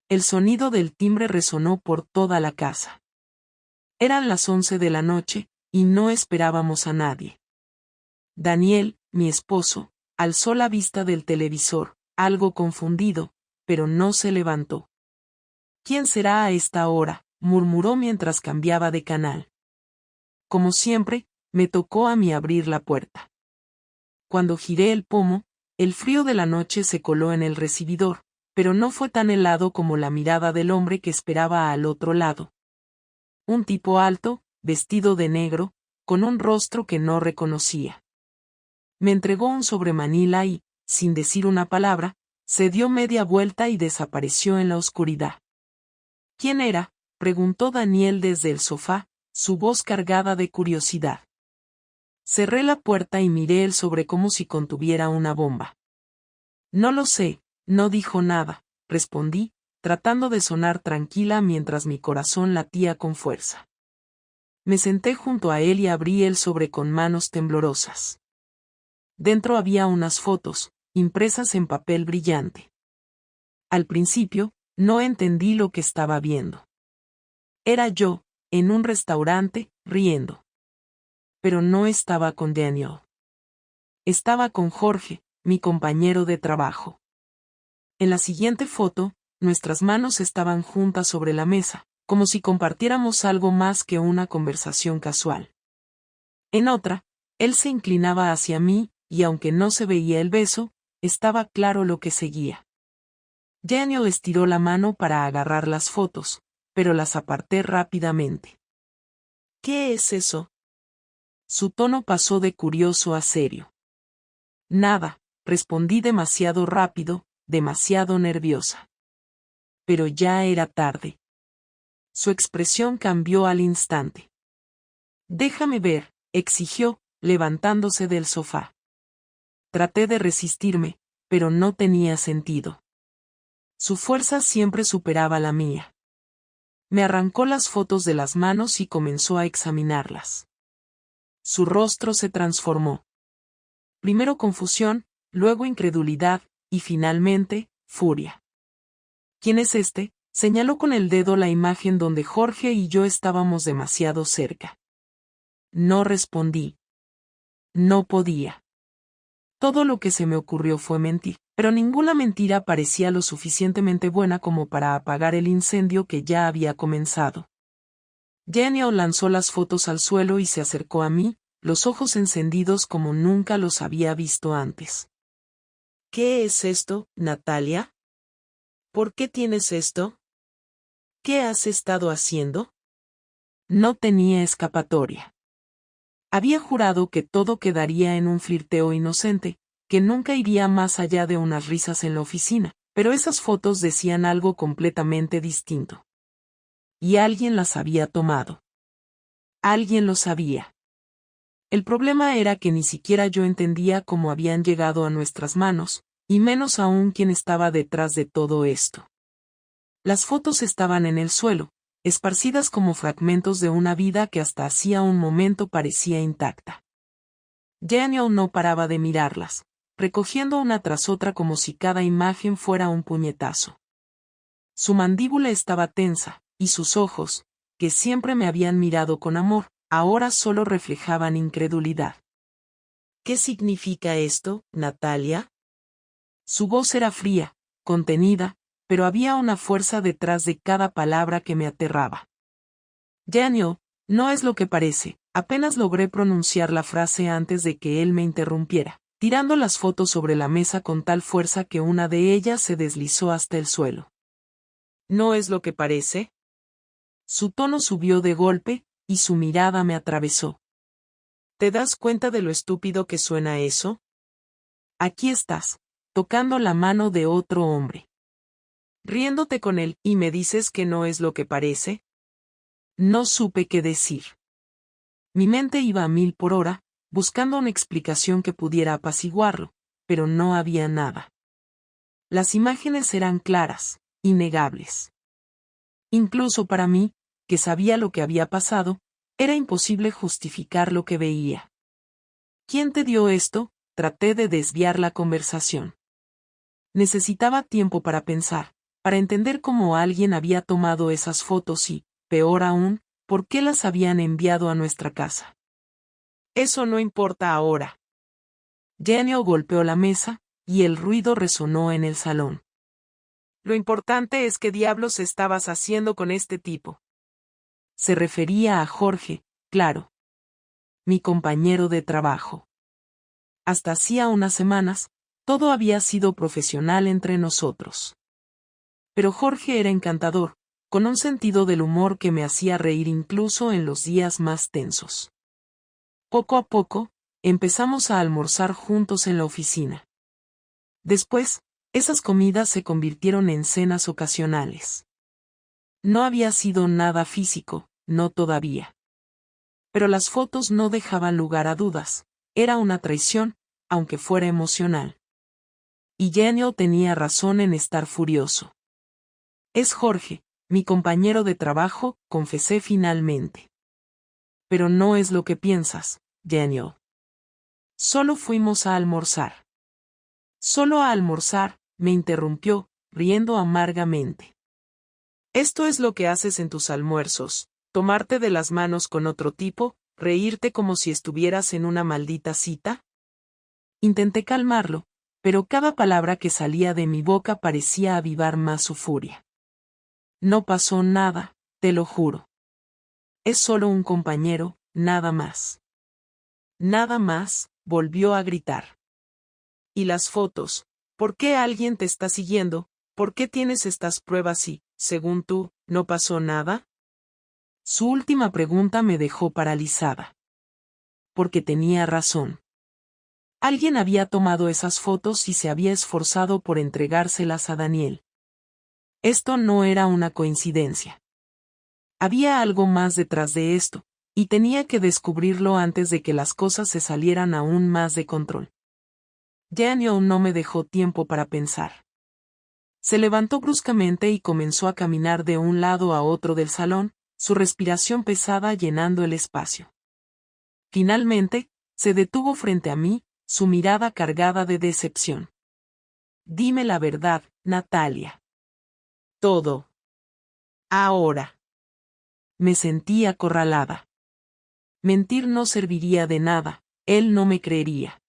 El sonido del timbre resonó por toda la casa. Eran las 11 de la noche, y no esperábamos a nadie. Daniel, mi esposo, alzó la vista del televisor, algo confundido, pero no se levantó. ¿Quién será a esta hora?, murmuró mientras cambiaba de canal. Como siempre, me tocó a mí abrir la puerta. Cuando giré el pomo, el frío de la noche se coló en el recibidor, pero no fue tan helado como la mirada del hombre que esperaba al otro lado. Un tipo alto, vestido de negro, con un rostro que no reconocía. Me entregó un sobremanila y, sin decir una palabra, se dio media vuelta y desapareció en la oscuridad. ¿Quién era?, preguntó Daniel desde el sofá, su voz cargada de curiosidad. Cerré la puerta y miré el sobre como si contuviera una bomba. No lo sé, no dijo nada, respondí, tratando de sonar tranquila mientras mi corazón latía con fuerza. Me senté junto a él y abrí el sobre con manos temblorosas. Dentro había unas fotos, impresas en papel brillante. Al principio, no entendí lo que estaba viendo. Era yo, en un restaurante, riendo. Pero no estaba con Daniel. Estaba con Jorge, mi compañero de trabajo. En la siguiente foto, nuestras manos estaban juntas sobre la mesa, como si compartiéramos algo más que una conversación casual. En otra, él se inclinaba hacia mí, y aunque no se veía el beso, estaba claro lo que seguía. Daniel estiró la mano para agarrar las fotos, pero las aparté rápidamente. ¿Qué es eso? Su tono pasó de curioso a serio. Nada, respondí demasiado rápido, demasiado nerviosa. Pero ya era tarde. Su expresión cambió al instante. Déjame ver, exigió, levantándose del sofá. Traté de resistirme, pero no tenía sentido. Su fuerza siempre superaba la mía. Me arrancó las fotos de las manos y comenzó a examinarlas. Su rostro se transformó. Primero confusión, luego incredulidad, y finalmente, furia. ¿Quién es este?, señaló con el dedo la imagen donde Jorge y yo estábamos demasiado cerca. No respondí. No podía. Todo lo que se me ocurrió fue mentir, pero ninguna mentira parecía lo suficientemente buena como para apagar el incendio que ya había comenzado. Daniel lanzó las fotos al suelo y se acercó a mí, los ojos encendidos como nunca los había visto antes. ¿Qué es esto, Natalia? ¿Por qué tienes esto? ¿Qué has estado haciendo? No tenía escapatoria. Había jurado que todo quedaría en un flirteo inocente, que nunca iría más allá de unas risas en la oficina, pero esas fotos decían algo completamente distinto. Y alguien las había tomado. Alguien lo sabía. El problema era que ni siquiera yo entendía cómo habían llegado a nuestras manos, y menos aún quién estaba detrás de todo esto. Las fotos estaban en el suelo, esparcidas como fragmentos de una vida que hasta hacía un momento parecía intacta. Daniel no paraba de mirarlas, recogiendo una tras otra como si cada imagen fuera un puñetazo. Su mandíbula estaba tensa, y sus ojos, que siempre me habían mirado con amor, ahora solo reflejaban incredulidad. ¿Qué significa esto, Natalia? Su voz era fría, contenida, pero había una fuerza detrás de cada palabra que me aterraba. Daniel, no es lo que parece, apenas logré pronunciar la frase antes de que él me interrumpiera, tirando las fotos sobre la mesa con tal fuerza que una de ellas se deslizó hasta el suelo. ¿No es lo que parece? Su tono subió de golpe, y su mirada me atravesó. ¿Te das cuenta de lo estúpido que suena eso? Aquí estás, tocando la mano de otro hombre. Riéndote con él, ¿y me dices que no es lo que parece? No supe qué decir. Mi mente iba a 1000 por hora, buscando una explicación que pudiera apaciguarlo, pero no había nada. Las imágenes eran claras, innegables. Incluso para mí, que sabía lo que había pasado, era imposible justificar lo que veía. ¿Quién te dio esto? Traté de desviar la conversación. Necesitaba tiempo para pensar, para entender cómo alguien había tomado esas fotos y, peor aún, por qué las habían enviado a nuestra casa. Eso no importa ahora. Daniel golpeó la mesa, y el ruido resonó en el salón. Lo importante es qué diablos estabas haciendo con este tipo. Se refería a Jorge, claro. Mi compañero de trabajo. Hasta hacía unas semanas, todo había sido profesional entre nosotros. Pero Jorge era encantador, con un sentido del humor que me hacía reír incluso en los días más tensos. Poco a poco, empezamos a almorzar juntos en la oficina. Después, esas comidas se convirtieron en cenas ocasionales. No había sido nada físico, no todavía. Pero las fotos no dejaban lugar a dudas, era una traición, aunque fuera emocional. Y Daniel tenía razón en estar furioso. Es Jorge, mi compañero de trabajo, confesé finalmente. Pero no es lo que piensas, Daniel. Solo fuimos a almorzar. Solo a almorzar, me interrumpió, riendo amargamente. Esto es lo que haces en tus almuerzos, tomarte de las manos con otro tipo, reírte como si estuvieras en una maldita cita. Intenté calmarlo, pero cada palabra que salía de mi boca parecía avivar más su furia. No pasó nada, te lo juro. Es solo un compañero, nada más. Nada más, volvió a gritar. ¿Y las fotos? ¿Por qué alguien te está siguiendo? ¿Por qué tienes estas pruebas y, según tú, no pasó nada? Su última pregunta me dejó paralizada. Porque tenía razón. Alguien había tomado esas fotos y se había esforzado por entregárselas a Daniel. Esto no era una coincidencia. Había algo más detrás de esto, y tenía que descubrirlo antes de que las cosas se salieran aún más de control. Daniel no me dejó tiempo para pensar. Se levantó bruscamente y comenzó a caminar de un lado a otro del salón, su respiración pesada llenando el espacio. Finalmente, se detuvo frente a mí, su mirada cargada de decepción. Dime la verdad, Natalia. Todo. Ahora. Me sentí acorralada. Mentir no serviría de nada, él no me creería.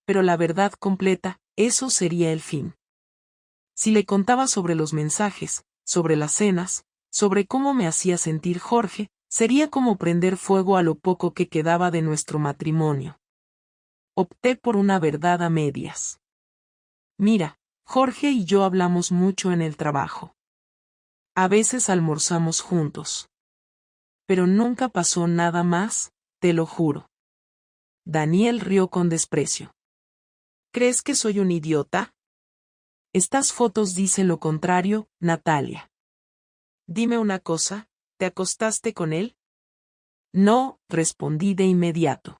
Pero la verdad completa, eso sería el fin. Si le contaba sobre los mensajes, sobre las cenas, sobre cómo me hacía sentir Jorge, sería como prender fuego a lo poco que quedaba de nuestro matrimonio. Opté por una verdad a medias. Mira, Jorge y yo hablamos mucho en el trabajo. A veces almorzamos juntos. Pero nunca pasó nada más, te lo juro. Daniel rió con desprecio. ¿Crees que soy un idiota? Estas fotos dicen lo contrario, Natalia. Dime una cosa, ¿te acostaste con él? No, respondí de inmediato.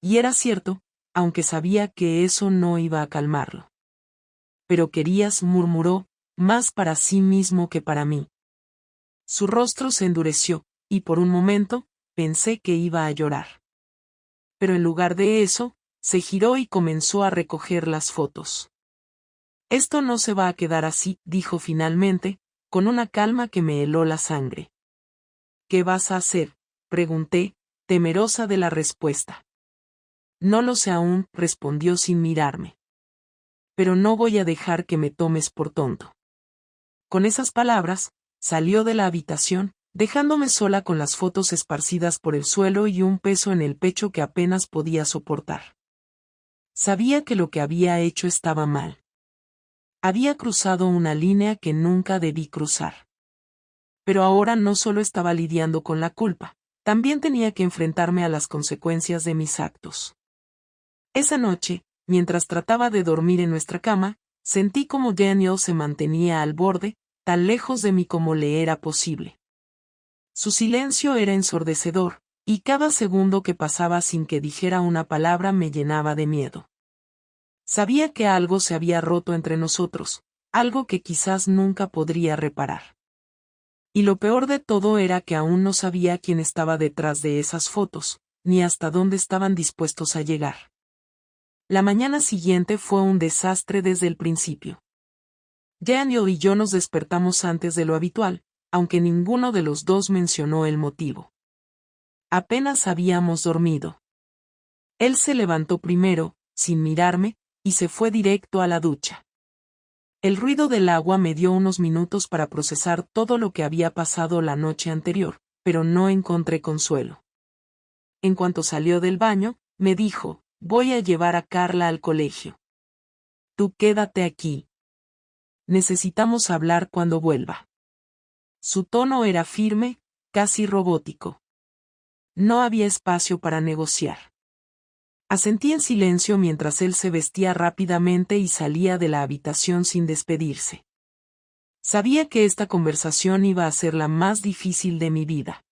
Y era cierto, aunque sabía que eso no iba a calmarlo. Pero querías, murmuró, más para sí mismo que para mí. Su rostro se endureció, y por un momento, pensé que iba a llorar. Pero en lugar de eso, se giró y comenzó a recoger las fotos. Esto no se va a quedar así, dijo finalmente, con una calma que me heló la sangre. ¿Qué vas a hacer?, pregunté, temerosa de la respuesta. No lo sé aún, respondió sin mirarme. Pero no voy a dejar que me tomes por tonto. Con esas palabras, salió de la habitación, dejándome sola con las fotos esparcidas por el suelo y un peso en el pecho que apenas podía soportar. Sabía que lo que había hecho estaba mal. Había cruzado una línea que nunca debí cruzar. Pero ahora no solo estaba lidiando con la culpa, también tenía que enfrentarme a las consecuencias de mis actos. Esa noche, mientras trataba de dormir en nuestra cama, sentí como Daniel se mantenía al borde, tan lejos de mí como le era posible. Su silencio era ensordecedor, y cada segundo que pasaba sin que dijera una palabra me llenaba de miedo. Sabía que algo se había roto entre nosotros, algo que quizás nunca podría reparar. Y lo peor de todo era que aún no sabía quién estaba detrás de esas fotos, ni hasta dónde estaban dispuestos a llegar. La mañana siguiente fue un desastre desde el principio. Daniel y yo nos despertamos antes de lo habitual, aunque ninguno de los dos mencionó el motivo. Apenas habíamos dormido. Él se levantó primero, sin mirarme, y se fue directo a la ducha. El ruido del agua me dio unos minutos para procesar todo lo que había pasado la noche anterior, pero no encontré consuelo. En cuanto salió del baño, me dijo, voy a llevar a Carla al colegio. Tú quédate aquí. Necesitamos hablar cuando vuelva. Su tono era firme, casi robótico. No había espacio para negociar. Asentí en silencio mientras él se vestía rápidamente y salía de la habitación sin despedirse. Sabía que esta conversación iba a ser la más difícil de mi vida.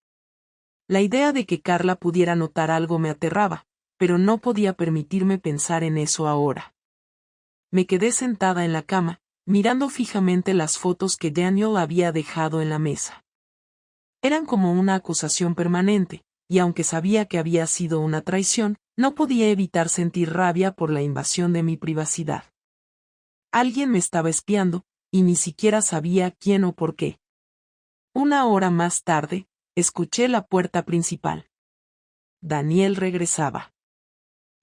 La idea de que Carla pudiera notar algo me aterraba, pero no podía permitirme pensar en eso ahora. Me quedé sentada en la cama, mirando fijamente las fotos que Daniel había dejado en la mesa. Eran como una acusación permanente, y aunque sabía que había sido una traición, no podía evitar sentir rabia por la invasión de mi privacidad. Alguien me estaba espiando, y ni siquiera sabía quién o por qué. Una hora más tarde, escuché la puerta principal. Daniel regresaba.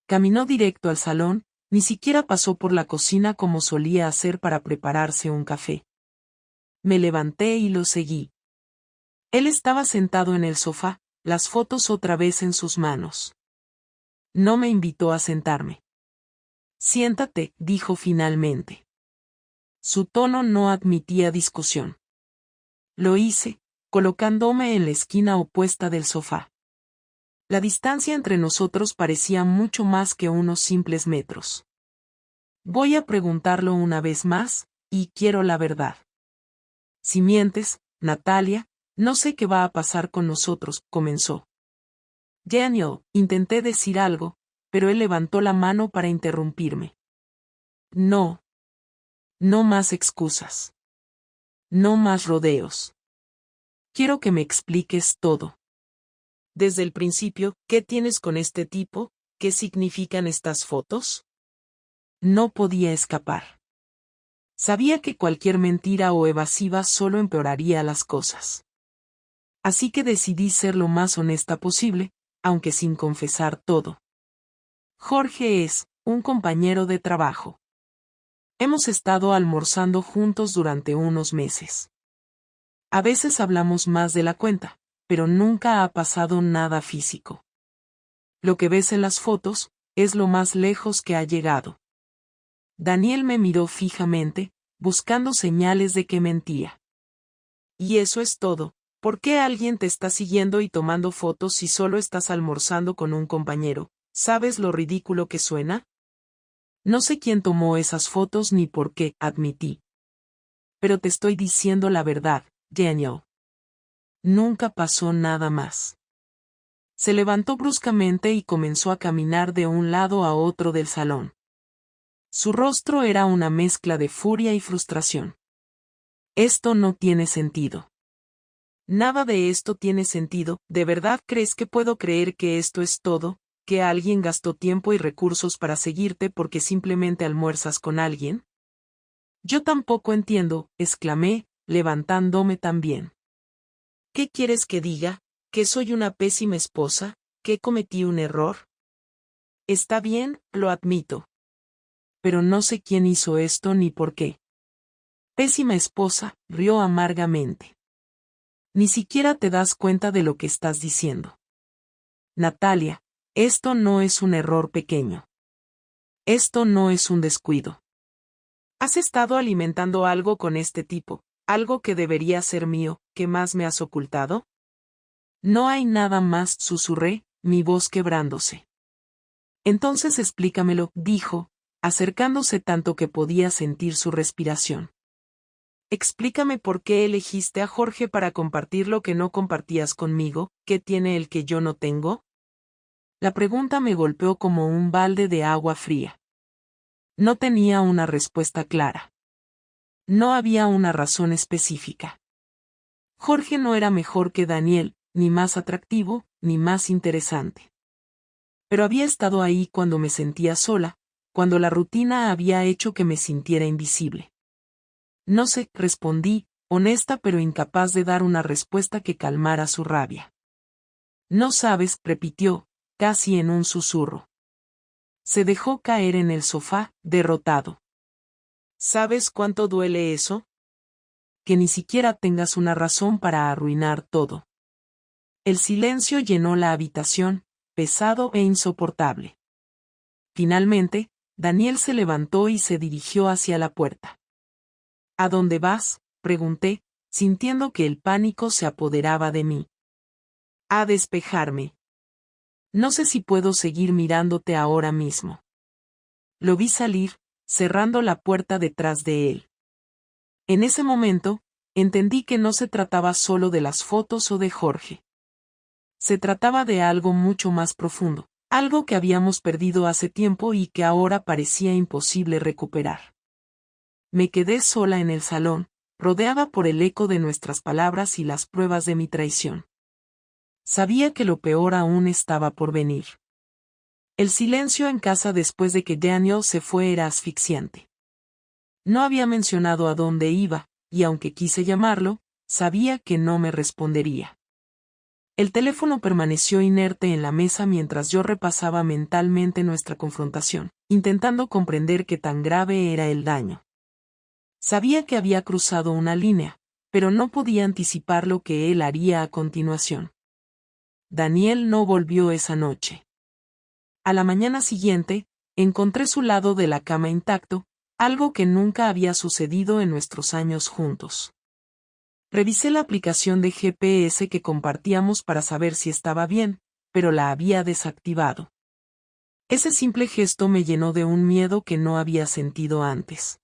Caminó directo al salón, ni siquiera pasó por la cocina como solía hacer para prepararse un café. Me levanté y lo seguí. Él estaba sentado en el sofá, las fotos otra vez en sus manos. No me invitó a sentarme. Siéntate, dijo finalmente. Su tono no admitía discusión. Lo hice, colocándome en la esquina opuesta del sofá. La distancia entre nosotros parecía mucho más que unos simples metros. Voy a preguntarlo una vez más, y quiero la verdad. Si mientes, Natalia, no sé qué va a pasar con nosotros, comenzó. Daniel, intenté decir algo, pero él levantó la mano para interrumpirme. No. No más excusas. No más rodeos. Quiero que me expliques todo. Desde el principio, ¿qué tienes con este tipo? ¿Qué significan estas fotos? No podía escapar. Sabía que cualquier mentira o evasiva solo empeoraría las cosas. Así que decidí ser lo más honesta posible, aunque sin confesar todo. Jorge es un compañero de trabajo. Hemos estado almorzando juntos durante unos meses. A veces hablamos más de la cuenta, pero nunca ha pasado nada físico. Lo que ves en las fotos es lo más lejos que ha llegado. Daniel me miró fijamente, buscando señales de que mentía. Y eso es todo. ¿Por qué alguien te está siguiendo y tomando fotos si solo estás almorzando con un compañero? ¿Sabes lo ridículo que suena? No sé quién tomó esas fotos ni por qué, admití. Pero te estoy diciendo la verdad, Daniel. Nunca pasó nada más. Se levantó bruscamente y comenzó a caminar de un lado a otro del salón. Su rostro era una mezcla de furia y frustración. Esto no tiene sentido. Nada de esto tiene sentido. ¿De verdad crees que puedo creer que esto es todo? ¿Que alguien gastó tiempo y recursos para seguirte porque simplemente almuerzas con alguien? Yo tampoco entiendo, exclamé, levantándome también. ¿Qué quieres que diga? ¿Que soy una pésima esposa? ¿Que cometí un error? Está bien, lo admito. Pero no sé quién hizo esto ni por qué. Pésima esposa, rió amargamente. Ni siquiera te das cuenta de lo que estás diciendo. Natalia, esto no es un error pequeño. Esto no es un descuido. Has estado alimentando algo con este tipo, algo que debería ser mío, ¿qué más me has ocultado? No hay nada más, susurré, mi voz quebrándose. Entonces explícamelo, dijo, acercándose tanto que podía sentir su respiración. Explícame por qué elegiste a Jorge para compartir lo que no compartías conmigo, ¿qué tiene el que yo no tengo? La pregunta me golpeó como un balde de agua fría. No tenía una respuesta clara. No había una razón específica. Jorge no era mejor que Daniel, ni más atractivo, ni más interesante. Pero había estado ahí cuando me sentía sola, cuando la rutina había hecho que me sintiera invisible. No sé, respondí, honesta pero incapaz de dar una respuesta que calmara su rabia. No sabes, repitió, casi en un susurro. Se dejó caer en el sofá, derrotado. ¿Sabes cuánto duele eso? Que ni siquiera tengas una razón para arruinar todo. El silencio llenó la habitación, pesado e insoportable. Finalmente, Daniel se levantó y se dirigió hacia la puerta. ¿A dónde vas?, pregunté, sintiendo que el pánico se apoderaba de mí. A despejarme. No sé si puedo seguir mirándote ahora mismo. Lo vi salir, cerrando la puerta detrás de él. En ese momento, entendí que no se trataba solo de las fotos o de Jorge. Se trataba de algo mucho más profundo, algo que habíamos perdido hace tiempo y que ahora parecía imposible recuperar. Me quedé sola en el salón, rodeada por el eco de nuestras palabras y las pruebas de mi traición. Sabía que lo peor aún estaba por venir. El silencio en casa después de que Daniel se fue era asfixiante. No había mencionado a dónde iba, y aunque quise llamarlo, sabía que no me respondería. El teléfono permaneció inerte en la mesa mientras yo repasaba mentalmente nuestra confrontación, intentando comprender qué tan grave era el daño. Sabía que había cruzado una línea, pero no podía anticipar lo que él haría a continuación. Daniel no volvió esa noche. A la mañana siguiente, encontré su lado de la cama intacto, algo que nunca había sucedido en nuestros años juntos. Revisé la aplicación de GPS que compartíamos para saber si estaba bien, pero la había desactivado. Ese simple gesto me llenó de un miedo que no había sentido antes.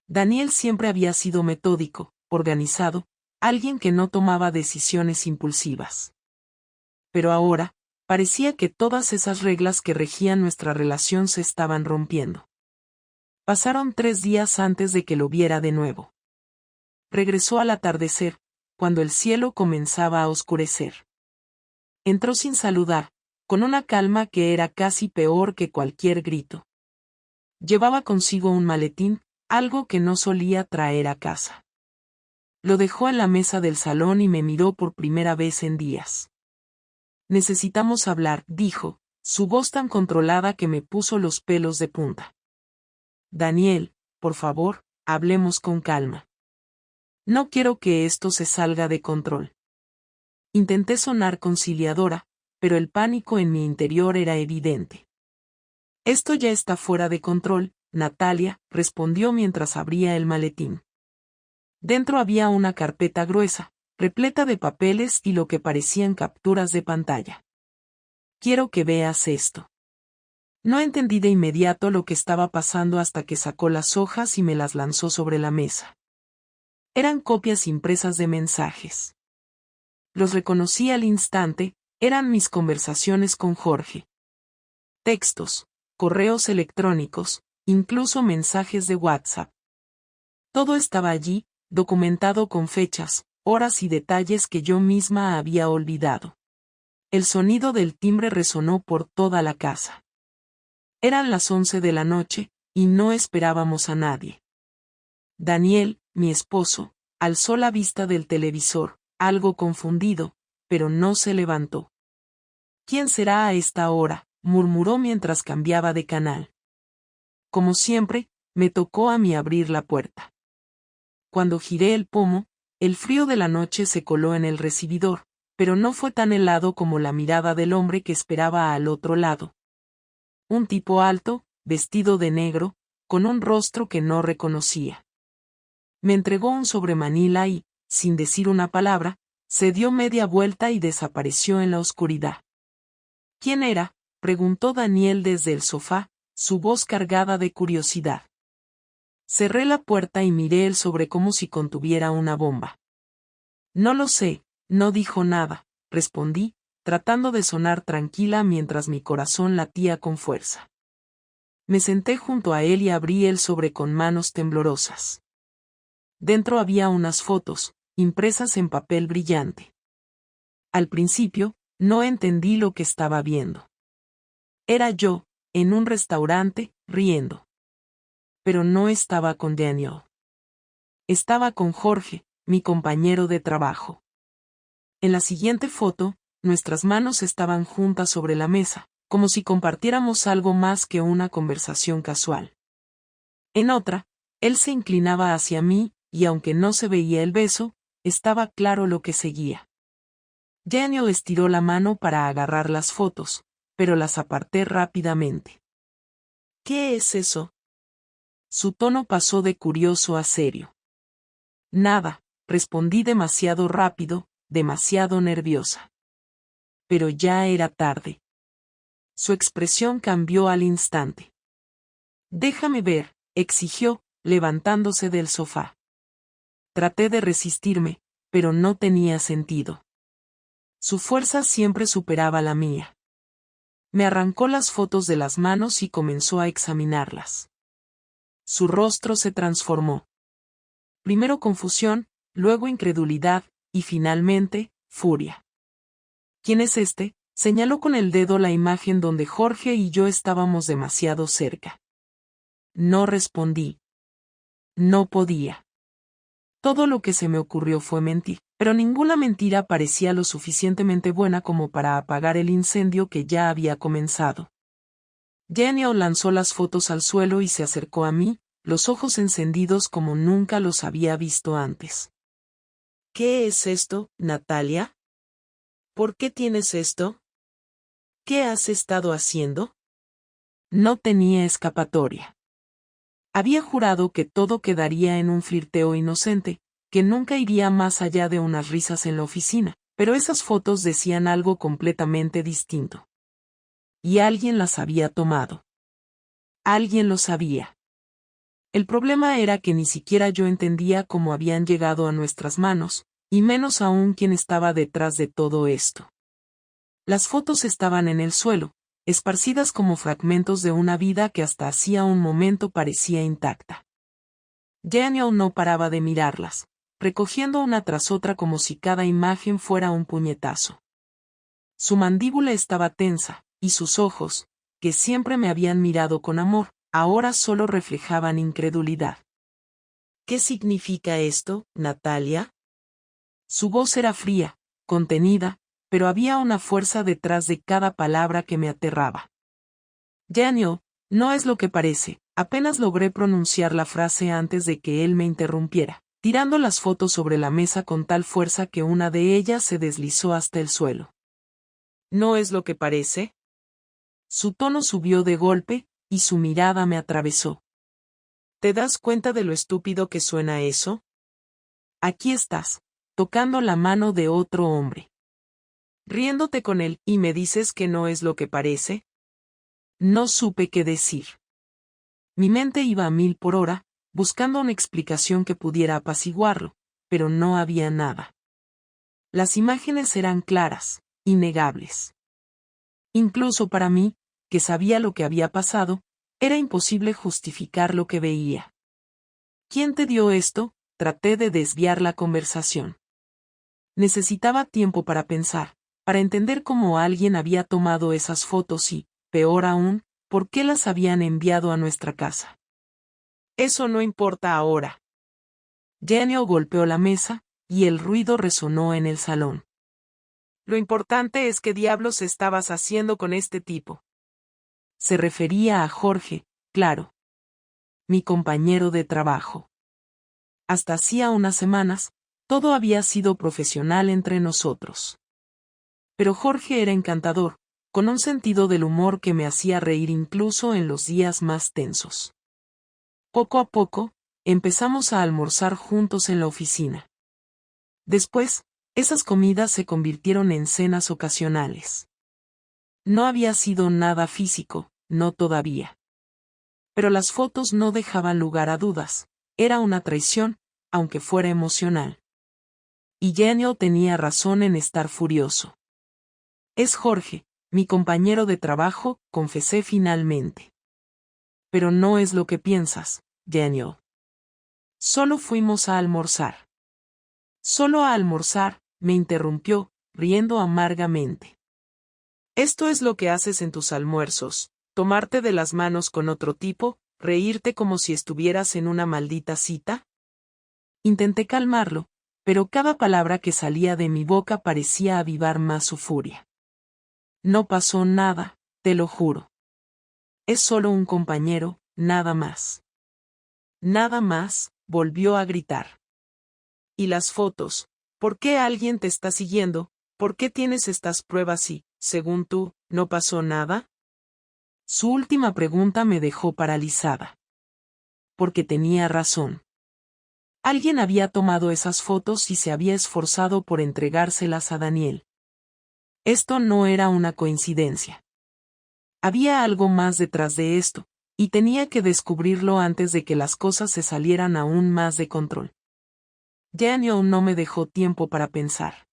Daniel siempre había sido metódico, organizado, alguien que no tomaba decisiones impulsivas. Pero ahora, parecía que todas esas reglas que regían nuestra relación se estaban rompiendo. Pasaron 3 días antes de que lo viera de nuevo. Regresó al atardecer, cuando el cielo comenzaba a oscurecer. Entró sin saludar, con una calma que era casi peor que cualquier grito. Llevaba consigo un maletín, algo que no solía traer a casa. Lo dejó en la mesa del salón y me miró por primera vez en días. Necesitamos hablar, dijo, su voz tan controlada que me puso los pelos de punta. Daniel, por favor, hablemos con calma. No quiero que esto se salga de control. Intenté sonar conciliadora, pero el pánico en mi interior era evidente. Esto ya está fuera de control, Natalia, respondió mientras abría el maletín. Dentro había una carpeta gruesa, repleta de papeles y lo que parecían capturas de pantalla. Quiero que veas esto. No entendí de inmediato lo que estaba pasando hasta que sacó las hojas y me las lanzó sobre la mesa. Eran copias impresas de mensajes. Los reconocí al instante, eran mis conversaciones con Jorge. Textos, correos electrónicos, incluso mensajes de WhatsApp. Todo estaba allí, documentado con fechas, horas y detalles que yo misma había olvidado. El sonido del timbre resonó por toda la casa. Eran las 11 de la noche, y no esperábamos a nadie. Daniel, mi esposo, alzó la vista del televisor, algo confundido, pero no se levantó. ¿Quién será a esta hora?, murmuró mientras cambiaba de canal. Como siempre, me tocó a mí abrir la puerta. Cuando giré el pomo, el frío de la noche se coló en el recibidor, pero no fue tan helado como la mirada del hombre que esperaba al otro lado. Un tipo alto, vestido de negro, con un rostro que no reconocía. Me entregó un sobremanila y, sin decir una palabra, se dio media vuelta y desapareció en la oscuridad. ¿Quién era?, preguntó Daniel desde el sofá, su voz cargada de curiosidad. Cerré la puerta y miré el sobre como si contuviera una bomba. No lo sé, no dijo nada, respondí, tratando de sonar tranquila mientras mi corazón latía con fuerza. Me senté junto a él y abrí el sobre con manos temblorosas. Dentro había unas fotos, impresas en papel brillante. Al principio, no entendí lo que estaba viendo. Era yo, en un restaurante, riendo. Pero no estaba con Daniel. Estaba con Jorge, mi compañero de trabajo. En la siguiente foto, nuestras manos estaban juntas sobre la mesa, como si compartiéramos algo más que una conversación casual. En otra, él se inclinaba hacia mí, y aunque no se veía el beso, estaba claro lo que seguía. Daniel estiró la mano para agarrar las fotos, pero las aparté rápidamente. ¿Qué es eso? Su tono pasó de curioso a serio. Nada, respondí demasiado rápido, demasiado nerviosa. Pero ya era tarde. Su expresión cambió al instante. Déjame ver, exigió, levantándose del sofá. Traté de resistirme, pero no tenía sentido. Su fuerza siempre superaba la mía. Me arrancó las fotos de las manos y comenzó a examinarlas. Su rostro se transformó. Primero confusión, luego incredulidad, y finalmente, furia. ¿Quién es este? Señaló con el dedo la imagen donde Jorge y yo estábamos demasiado cerca. No respondí. No podía. Todo lo que se me ocurrió fue mentir, pero ninguna mentira parecía lo suficientemente buena como para apagar el incendio que ya había comenzado. Daniel lanzó las fotos al suelo y se acercó a mí, los ojos encendidos como nunca los había visto antes. ¿Qué es esto, Natalia? ¿Por qué tienes esto? ¿Qué has estado haciendo? No tenía escapatoria. Había jurado que todo quedaría en un flirteo inocente, que nunca iría más allá de unas risas en la oficina, pero esas fotos decían algo completamente distinto. Y alguien las había tomado. Alguien lo sabía. El problema era que ni siquiera yo entendía cómo habían llegado a nuestras manos, y menos aún quién estaba detrás de todo esto. Las fotos estaban en el suelo, esparcidas como fragmentos de una vida que hasta hacía un momento parecía intacta. Daniel no paraba de mirarlas, recogiendo una tras otra como si cada imagen fuera un puñetazo. Su mandíbula estaba tensa, y sus ojos, que siempre me habían mirado con amor, ahora solo reflejaban incredulidad. ¿Qué significa esto, Natalia? Su voz era fría, contenida, pero había una fuerza detrás de cada palabra que me aterraba. Daniel, no es lo que parece, apenas logré pronunciar la frase antes de que él me interrumpiera, tirando las fotos sobre la mesa con tal fuerza que una de ellas se deslizó hasta el suelo. ¿No es lo que parece? Su tono subió de golpe, y su mirada me atravesó. ¿Te das cuenta de lo estúpido que suena eso? Aquí estás, tocando la mano de otro hombre. Riéndote con él, ¿y me dices que no es lo que parece? No supe qué decir. Mi mente iba a 1000 por hora, buscando una explicación que pudiera apaciguarlo, pero no había nada. Las imágenes eran claras, innegables. Incluso para mí, que sabía lo que había pasado, era imposible justificar lo que veía. ¿Quién te dio esto? Traté de desviar la conversación. Necesitaba tiempo para pensar, para entender cómo alguien había tomado esas fotos y, peor aún, por qué las habían enviado a nuestra casa. Eso no importa ahora. Daniel golpeó la mesa, y el ruido resonó en el salón. Lo importante es qué diablos estabas haciendo con este tipo. Se refería a Jorge, claro. Mi compañero de trabajo. Hasta hacía unas semanas, todo había sido profesional entre nosotros. Pero Jorge era encantador, con un sentido del humor que me hacía reír incluso en los días más tensos. Poco a poco, empezamos a almorzar juntos en la oficina. Después, esas comidas se convirtieron en cenas ocasionales. No había sido nada físico, no todavía. Pero las fotos no dejaban lugar a dudas, era una traición, aunque fuera emocional. Y Daniel tenía razón en estar furioso. Es Jorge, mi compañero de trabajo, confesé finalmente. Pero no es lo que piensas, Daniel. Solo fuimos a almorzar. Solo a almorzar, me interrumpió, riendo amargamente. Esto es lo que haces en tus almuerzos, tomarte de las manos con otro tipo, reírte como si estuvieras en una maldita cita. Intenté calmarlo, pero cada palabra que salía de mi boca parecía avivar más su furia. No pasó nada, te lo juro. Es solo un compañero, nada más. Nada más, volvió a gritar. ¿Y las fotos? ¿Por qué alguien te está siguiendo? ¿Por qué tienes estas pruebas y, según tú, no pasó nada? Su última pregunta me dejó paralizada. Porque tenía razón. Alguien había tomado esas fotos y se había esforzado por entregárselas a Daniel. Esto no era una coincidencia. Había algo más detrás de esto, y tenía que descubrirlo antes de que las cosas se salieran aún más de control. Daniel no me dejó tiempo para pensar.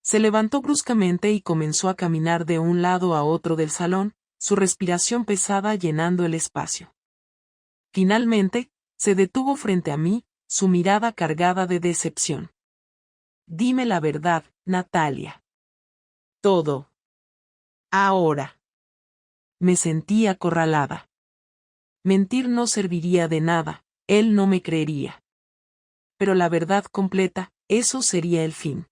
Se levantó bruscamente y comenzó a caminar de un lado a otro del salón, su respiración pesada llenando el espacio. Finalmente, se detuvo frente a mí, su mirada cargada de decepción. Dime la verdad, Natalia. Todo. Ahora. Me sentí acorralada. Mentir no serviría de nada, él no me creería. Pero la verdad completa, eso sería el fin.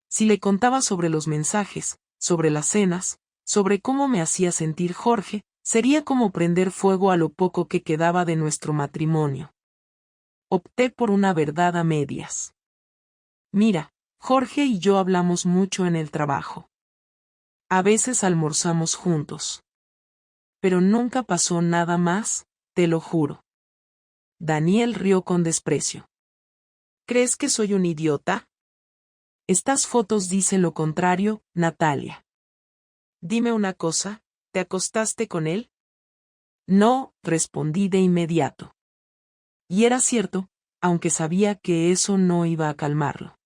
Si le contaba sobre los mensajes, sobre las cenas, sobre cómo me hacía sentir Jorge, sería como prender fuego a lo poco que quedaba de nuestro matrimonio. Opté por una verdad a medias. Mira, Jorge y yo hablamos mucho en el trabajo. A veces almorzamos juntos. Pero nunca pasó nada más, te lo juro. Daniel rió con desprecio. ¿Crees que soy un idiota? Estas fotos dicen lo contrario, Natalia. Dime una cosa, ¿te acostaste con él? No, respondí de inmediato. Y era cierto, aunque sabía que eso no iba a calmarlo.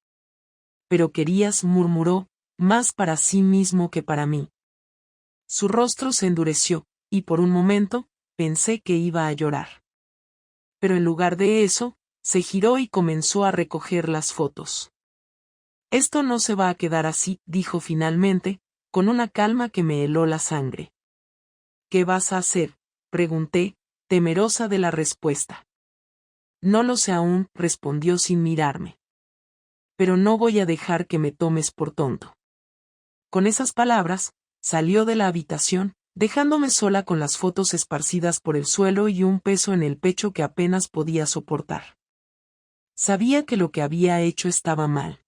Pero querías, murmuró, más para sí mismo que para mí. Su rostro se endureció, y por un momento, pensé que iba a llorar. Pero en lugar de eso, se giró y comenzó a recoger las fotos. Esto no se va a quedar así, dijo finalmente, con una calma que me heló la sangre. ¿Qué vas a hacer?, pregunté, temerosa de la respuesta. No lo sé aún, respondió sin mirarme. Pero no voy a dejar que me tomes por tonto. Con esas palabras, salió de la habitación, dejándome sola con las fotos esparcidas por el suelo y un peso en el pecho que apenas podía soportar. Sabía que lo que había hecho estaba mal.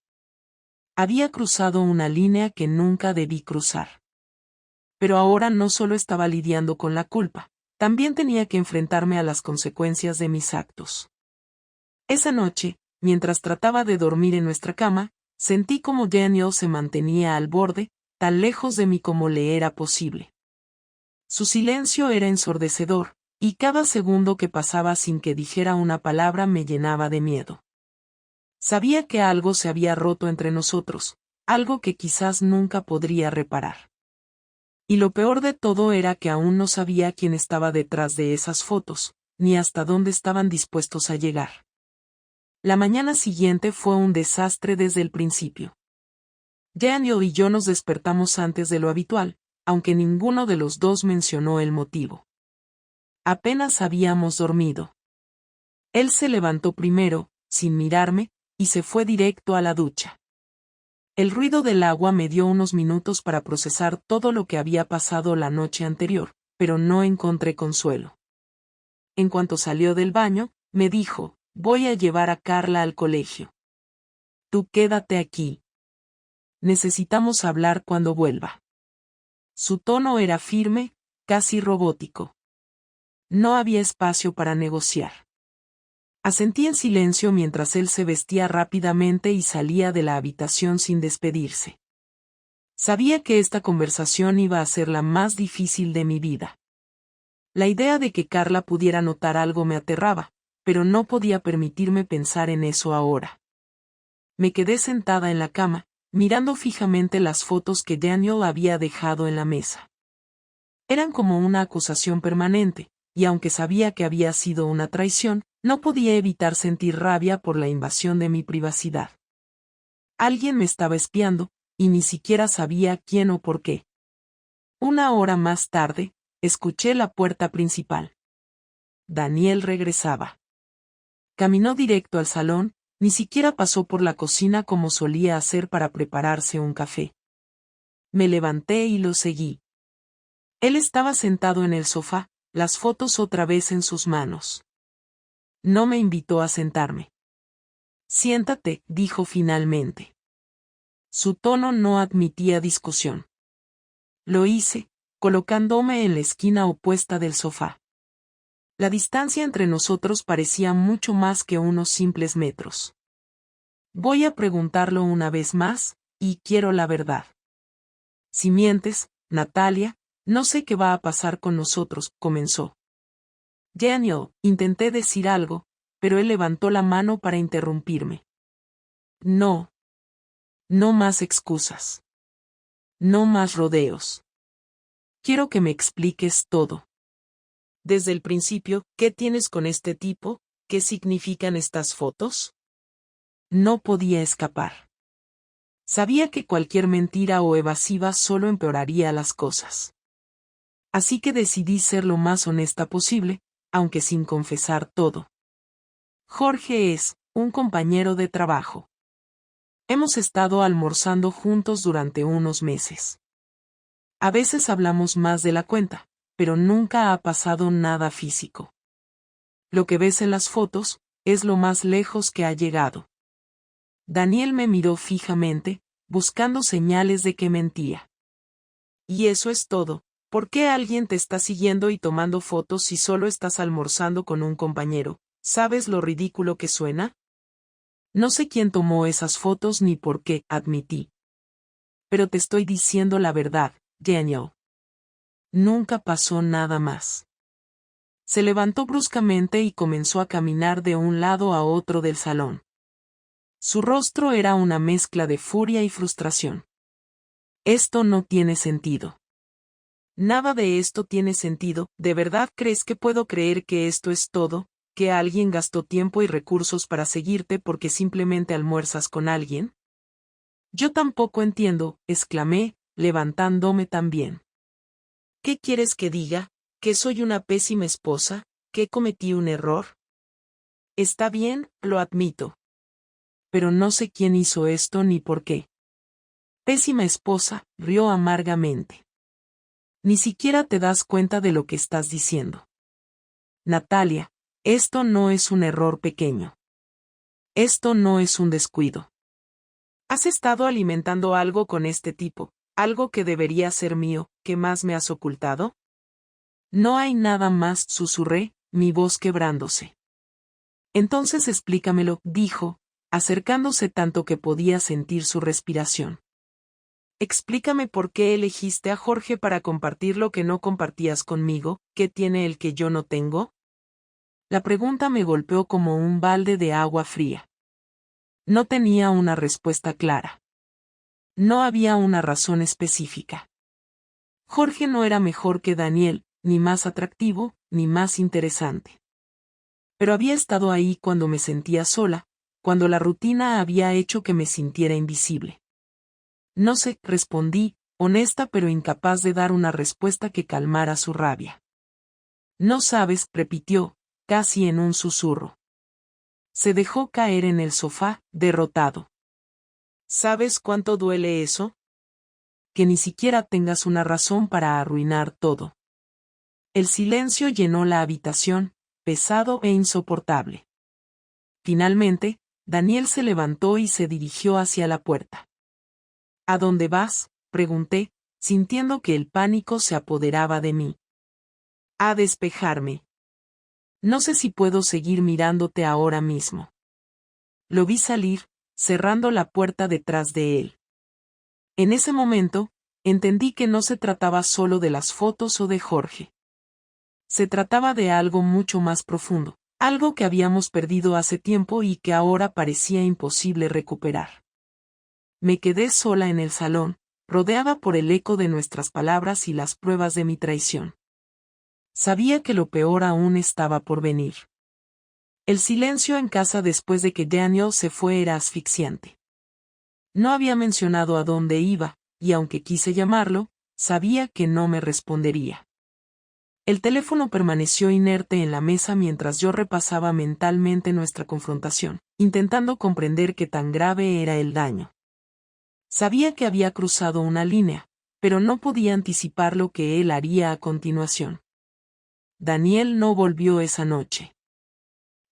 Había cruzado una línea que nunca debí cruzar. Pero ahora no solo estaba lidiando con la culpa, también tenía que enfrentarme a las consecuencias de mis actos. Esa noche, mientras trataba de dormir en nuestra cama, sentí como Daniel se mantenía al borde, tan lejos de mí como le era posible. Su silencio era ensordecedor, y cada segundo que pasaba sin que dijera una palabra me llenaba de miedo. Sabía que algo se había roto entre nosotros, algo que quizás nunca podría reparar. Y lo peor de todo era que aún no sabía quién estaba detrás de esas fotos, ni hasta dónde estaban dispuestos a llegar. La mañana siguiente fue un desastre desde el principio. Daniel y yo nos despertamos antes de lo habitual, aunque ninguno de los dos mencionó el motivo. Apenas habíamos dormido. Él se levantó primero, sin mirarme, y se fue directo a la ducha. El ruido del agua me dio unos minutos para procesar todo lo que había pasado la noche anterior, pero no encontré consuelo. En cuanto salió del baño, me dijo, voy a llevar a Carla al colegio. Tú quédate aquí. Necesitamos hablar cuando vuelva. Su tono era firme, casi robótico. No había espacio para negociar. Asentí en silencio mientras él se vestía rápidamente y salía de la habitación sin despedirse. Sabía que esta conversación iba a ser la más difícil de mi vida. La idea de que Carla pudiera notar algo me aterraba, pero no podía permitirme pensar en eso ahora. Me quedé sentada en la cama, mirando fijamente las fotos que Daniel había dejado en la mesa. Eran como una acusación permanente, y aunque sabía que había sido una traición, no podía evitar sentir rabia por la invasión de mi privacidad. Alguien me estaba espiando, y ni siquiera sabía quién o por qué. Una hora más tarde, escuché la puerta principal. Daniel regresaba. Caminó directo al salón, ni siquiera pasó por la cocina como solía hacer para prepararse un café. Me levanté y lo seguí. Él estaba sentado en el sofá, las fotos otra vez en sus manos. No me invitó a sentarme. Siéntate, dijo finalmente. Su tono no admitía discusión. Lo hice, colocándome en la esquina opuesta del sofá. La distancia entre nosotros parecía mucho más que unos simples metros. Voy a preguntarlo una vez más, y quiero la verdad. Si mientes, Natalia, no sé qué va a pasar con nosotros, comenzó. Daniel, intenté decir algo, pero él levantó la mano para interrumpirme. No. No más excusas. No más rodeos. Quiero que me expliques todo. Desde el principio, ¿qué tienes con este tipo? ¿Qué significan estas fotos? No podía escapar. Sabía que cualquier mentira o evasiva solo empeoraría las cosas. Así que decidí ser lo más honesta posible, aunque sin confesar todo. Jorge es un compañero de trabajo. Hemos estado almorzando juntos durante unos meses. A veces hablamos más de la cuenta, pero nunca ha pasado nada físico. Lo que ves en las fotos es lo más lejos que ha llegado. Daniel me miró fijamente, buscando señales de que mentía. Y eso es todo. ¿Por qué alguien te está siguiendo y tomando fotos si solo estás almorzando con un compañero? ¿Sabes lo ridículo que suena? No sé quién tomó esas fotos ni por qué, admití. Pero te estoy diciendo la verdad, Daniel. Nunca pasó nada más. Se levantó bruscamente y comenzó a caminar de un lado a otro del salón. Su rostro era una mezcla de furia y frustración. Esto no tiene sentido. Nada de esto tiene sentido. ¿De verdad crees que puedo creer que esto es todo? ¿Que alguien gastó tiempo y recursos para seguirte porque simplemente almuerzas con alguien? Yo tampoco entiendo, exclamé, levantándome también. ¿Qué quieres que diga? ¿Que soy una pésima esposa? ¿Que cometí un error? Está bien, lo admito. Pero no sé quién hizo esto ni por qué. Pésima esposa, rió amargamente. Ni siquiera te das cuenta de lo que estás diciendo. Natalia, esto no es un error pequeño. Esto no es un descuido. Has estado alimentando algo con este tipo, algo que debería ser mío, ¿qué más me has ocultado? No hay nada más, susurré, mi voz quebrándose. Entonces explícamelo, dijo, acercándose tanto que podía sentir su respiración. Explícame por qué elegiste a Jorge para compartir lo que no compartías conmigo, ¿qué tiene el que yo no tengo? La pregunta me golpeó como un balde de agua fría. No tenía una respuesta clara. No había una razón específica. Jorge no era mejor que Daniel, ni más atractivo, ni más interesante. Pero había estado ahí cuando me sentía sola, cuando la rutina había hecho que me sintiera invisible. No sé, respondí, honesta pero incapaz de dar una respuesta que calmara su rabia. No sabes, repitió, casi en un susurro. Se dejó caer en el sofá, derrotado. ¿Sabes cuánto duele eso? Que ni siquiera tengas una razón para arruinar todo. El silencio llenó la habitación, pesado e insoportable. Finalmente, Daniel se levantó y se dirigió hacia la puerta. ¿A dónde vas?, pregunté, sintiendo que el pánico se apoderaba de mí. A despejarme. No sé si puedo seguir mirándote ahora mismo. Lo vi salir, cerrando la puerta detrás de él. En ese momento, entendí que no se trataba solo de las fotos o de Jorge. Se trataba de algo mucho más profundo, algo que habíamos perdido hace tiempo y que ahora parecía imposible recuperar. Me quedé sola en el salón, rodeada por el eco de nuestras palabras y las pruebas de mi traición. Sabía que lo peor aún estaba por venir. El silencio en casa después de que Daniel se fue era asfixiante. No había mencionado a dónde iba, y aunque quise llamarlo, sabía que no me respondería. El teléfono permaneció inerte en la mesa mientras yo repasaba mentalmente nuestra confrontación, intentando comprender qué tan grave era el daño. Sabía que había cruzado una línea, pero no podía anticipar lo que él haría a continuación. Daniel no volvió esa noche.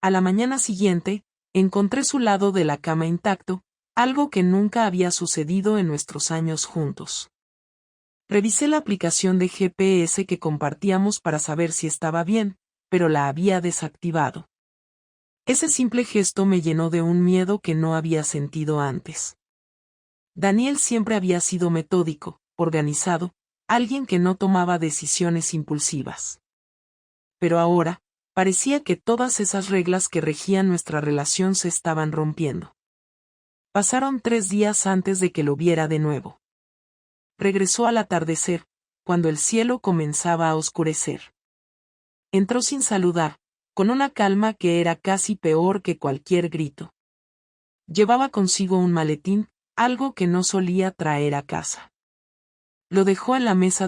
A la mañana siguiente, encontré su lado de la cama intacto, algo que nunca había sucedido en nuestros años juntos. Revisé la aplicación de GPS que compartíamos para saber si estaba bien, pero la había desactivado. Ese simple gesto me llenó de un miedo que no había sentido antes. Daniel siempre había sido metódico, organizado, alguien que no tomaba decisiones impulsivas. Pero ahora, parecía que todas esas reglas que regían nuestra relación se estaban rompiendo. Pasaron 3 días antes de que lo viera de nuevo. Regresó al atardecer, cuando el cielo comenzaba a oscurecer. Entró sin saludar, con una calma que era casi peor que cualquier grito. Llevaba consigo un maletín, algo que no solía traer a casa. Lo dejó en la mesa